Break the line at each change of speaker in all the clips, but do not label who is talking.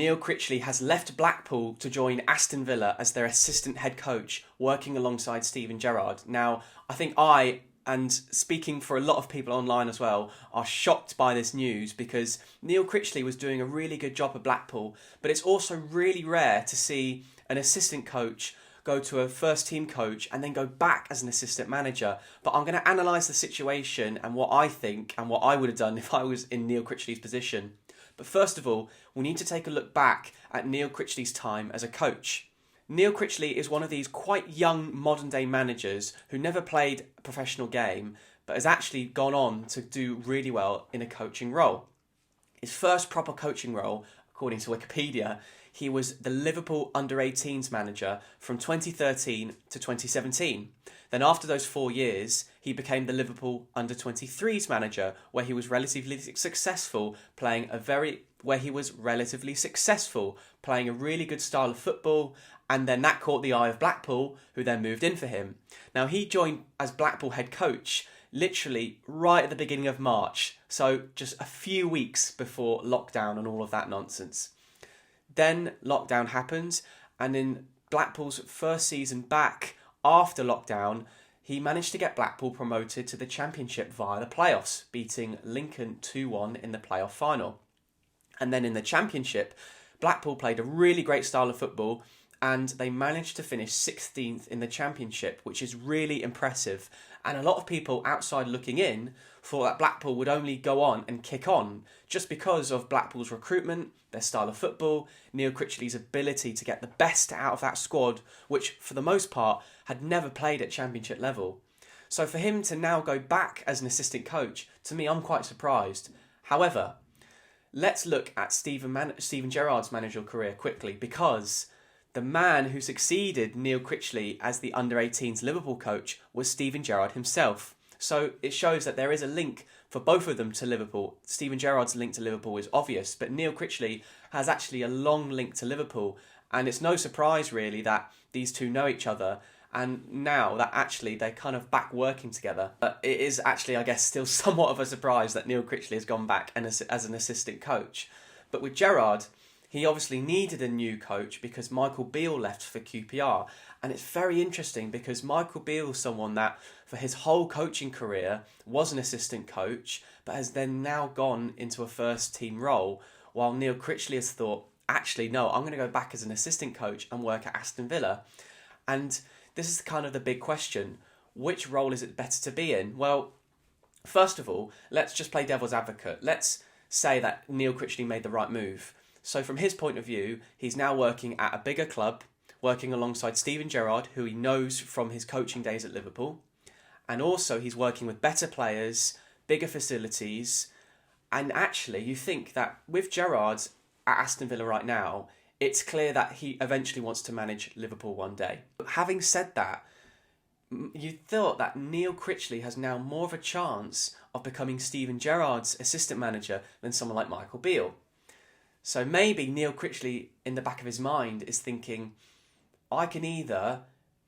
Neil Critchley has left Blackpool to join Aston Villa as their assistant head coach, working alongside Steven Gerrard. Now, I think and speaking for a lot of people online as well, are shocked by this news because Neil Critchley was doing a really good job at Blackpool, but it's also really rare to see an assistant coach go to a first team coach and then go back as an assistant manager. But I'm going to analyse the situation and what I think and what I would have done if I was in Neil Critchley's position. But first of all, we need to take a look back at Neil Critchley's time as a coach. Neil Critchley is one of these quite young modern day managers who never played a professional game but has actually gone on to do really well in a coaching role. His first proper coaching role, according to Wikipedia, he was the Liverpool under-18s manager from 2013 to 2017. Then after those 4 years, he became the Liverpool under-23s manager, where he was relatively successful playing a really good style of football, and then that caught the eye of Blackpool, who then moved in for him. Now, he joined as Blackpool head coach literally right at the beginning of March, so just a few weeks before lockdown and all of that nonsense. Then lockdown happened, and in Blackpool's first season back after lockdown, he managed to get Blackpool promoted to the Championship via the playoffs, beating Lincoln 2-1 in the playoff final. And then in the Championship, Blackpool played a really great style of football, and they managed to finish 16th in the Championship, which is really impressive. And a lot of people outside looking in thought that Blackpool would only go on and kick on just because of Blackpool's recruitment, their style of football, Neil Critchley's ability to get the best out of that squad, which for the most part had never played at Championship level. So for him to now go back as an assistant coach, to me, I'm quite surprised. However, let's look at Steven Gerrard's managerial career quickly, because the man who succeeded Neil Critchley as the under-18s Liverpool coach was Steven Gerrard himself. So it shows that there is a link for both of them to Liverpool. Steven Gerrard's link to Liverpool is obvious, but Neil Critchley has actually a long link to Liverpool. And it's no surprise really that these two know each other, and now that actually they're kind of back working together. But it is actually, I guess, still somewhat of a surprise that Neil Critchley has gone back as an assistant coach. But with Gerrard, he obviously needed a new coach because Michael Beale left for QPR. And it's very interesting because Michael Beale is someone that for his whole coaching career was an assistant coach, but has then now gone into a first team role, while Neil Critchley has thought, actually, no, I'm going to go back as an assistant coach and work at Aston Villa. And this is kind of the big question. Which role is it better to be in? Well, first of all, let's just play devil's advocate. Let's say that Neil Critchley made the right move. So from his point of view, he's now working at a bigger club, working alongside Steven Gerrard, who he knows from his coaching days at Liverpool. And also he's working with better players, bigger facilities. And actually, you think that with Gerrard at Aston Villa right now, it's clear that he eventually wants to manage Liverpool one day. But having said that, you thought that Neil Critchley has now more of a chance of becoming Steven Gerrard's assistant manager than someone like Michael Beale. So maybe Neil Critchley, in the back of his mind, is thinking, I can either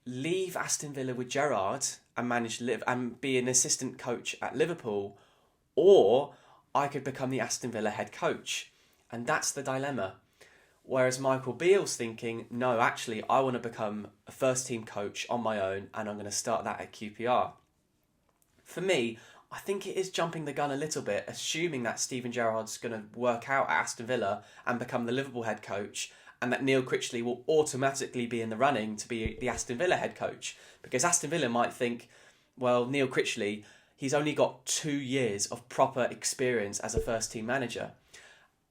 leave Aston Villa with Gerrard and be an assistant coach at Liverpool, or I could become the Aston Villa head coach. And that's the dilemma. Whereas Michael Beale's thinking, no, actually, I want to become a first team coach on my own, and I'm going to start that at QPR. For me, I think it is jumping the gun a little bit, assuming that Steven Gerrard's going to work out at Aston Villa and become the Liverpool head coach, and that Neil Critchley will automatically be in the running to be the Aston Villa head coach. Because Aston Villa might think, well, Neil Critchley, he's only got 2 years of proper experience as a first team manager.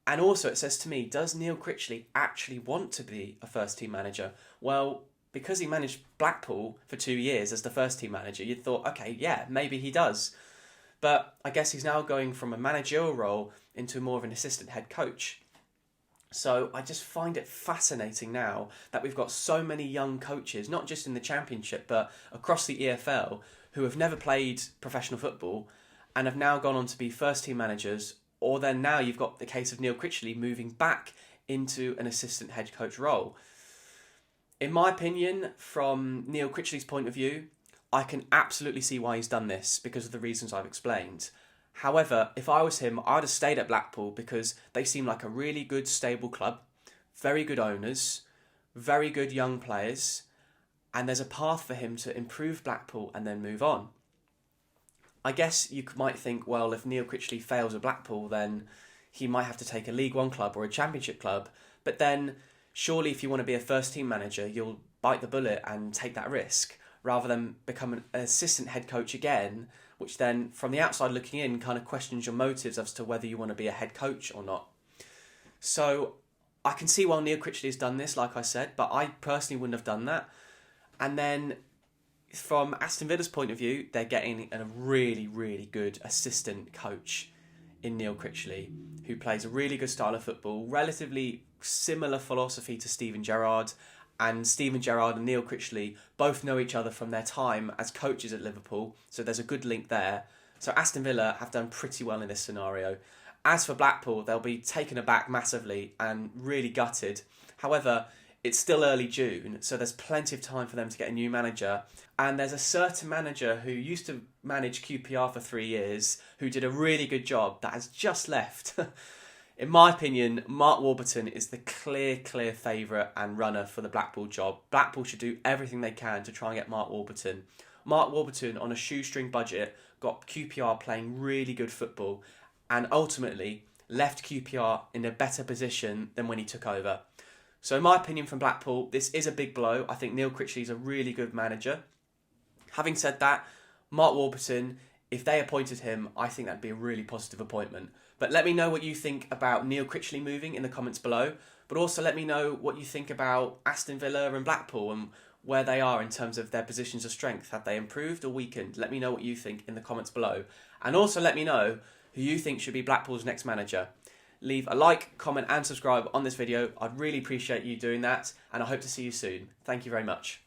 And also it says to me, does Neil Critchley actually want to be a first team manager? Well, because he managed Blackpool for 2 years as the first team manager, you'd thought, okay, yeah, maybe he does. But I guess he's now going from a managerial role into more of an assistant head coach. So I just find it fascinating now that we've got so many young coaches, not just in the Championship, but across the EFL, who have never played professional football and have now gone on to be first team managers. Or then now you've got the case of Neil Critchley moving back into an assistant head coach role. In my opinion, from Neil Critchley's point of view, I can absolutely see why he's done this because of the reasons I've explained. However, if I was him, I'd have stayed at Blackpool because they seem like a really good, stable club very good owners, very good young players, and there's a path for him to improve Blackpool and then move on. I guess you might think, well, if Neil Critchley fails at Blackpool, then he might have to take a League One club or a Championship club. But then, surely if you want to be a first-team manager, you'll bite the bullet and take that risk, rather than become an assistant head coach again, which then, from the outside looking in, kind of questions your motives as to whether you want to be a head coach or not. So, I can see why Neil Critchley has done this, like I said, but I personally wouldn't have done that. And then, from Aston Villa's point of view, they're getting a really, really good assistant coach in Neil Critchley, who plays a really good style of football, relatively similar philosophy to Steven Gerrard, and Steven Gerrard and Neil Critchley both know each other from their time as coaches at Liverpool, so there's a good link there. So Aston Villa have done pretty well in this scenario. As for Blackpool, they'll be taken aback massively and really gutted. However, it's still early June, so there's plenty of time for them to get a new manager. And there's a certain manager who used to manage QPR for 3 years, who did a really good job, that has just left. In my opinion, Mark Warburton is the clear favourite and runner for the Blackpool job. Blackpool should do everything they can to try and get Mark Warburton. Mark Warburton, on a shoestring budget, got QPR playing really good football and ultimately left QPR in a better position than when he took over. So in my opinion from Blackpool, this is a big blow. I think Neil Critchley is a really good manager. Having said that, Mark Warburton, if they appointed him, I think that'd be a really positive appointment. But let me know what you think about Neil Critchley moving in the comments below. But also let me know what you think about Aston Villa and Blackpool and where they are in terms of their positions of strength. Have they improved or weakened? Let me know what you think in the comments below. And also let me know who you think should be Blackpool's next manager. Leave a like, comment and subscribe on this video. I'd really appreciate you doing that, and I hope to see you soon. Thank you very much.